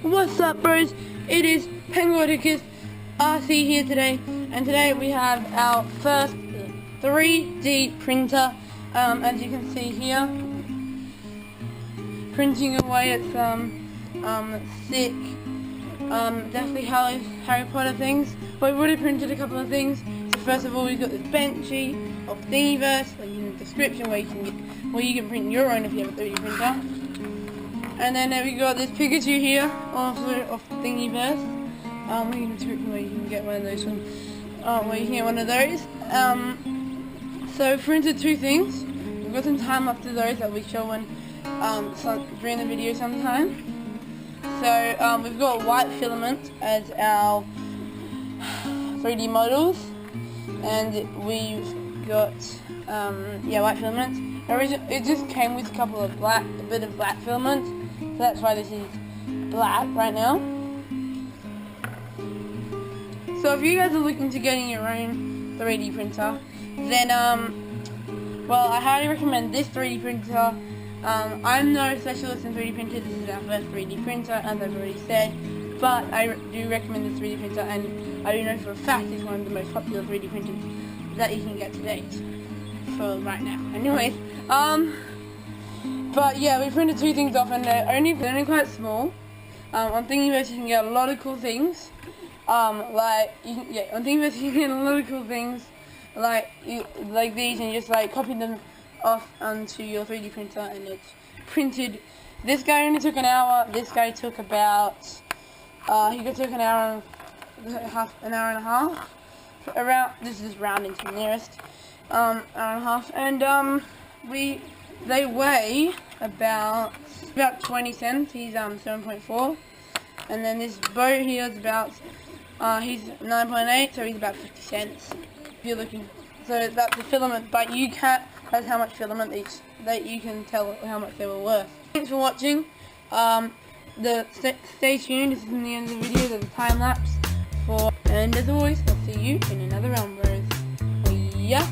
What's up, bros? It is Penguinicus RC here today, and today we have our first 3D printer. As you can see here, printing away at some sick, definitely Harry Potter things. But we've already printed a couple of things. So first of all, we've got this Benchy of Thingiverse, link in the description where you can print your own if you have a 3D printer. And then we got this Pikachu here, also of Thingiverse. Link in the description where you can get one of those So we printed two things. We've got some time lapse of those that we show during the video sometime. So we've got white filament as our 3D models, and we've got white filament. It just came with a bit of black filament, so that's why this is black right now. So if you guys are looking to getting your own 3D printer, then well, I highly recommend this 3D printer. I'm no specialist in 3D printers. This is our first 3D printer, as I've already said, but I do recommend this 3D printer, and I do know for a fact it's one of the most popular 3D printers that you can get to date, for right now. Anyways, but yeah, we printed two things off, and they're only quite small. On Thingiverse you can get a lot of cool things. On Thingiverse you can get a lot of cool things, like these, and you just copy them off onto your 3D printer, and it's printed. This guy only took an hour. This guy took about took an hour and a half. Around, this is rounding to the nearest, hour and a half, and they weigh about 20 cents. He's 7.4, and then this boat here is about he's 9.8, so he's about 50 cents. If you're looking, so that's the filament, but that's how much filament that you can tell how much they were worth. Thanks for watching. Stay tuned. This is in the end of the video. There's a time lapse and as always, I'll see you in another round, bros. Yeah.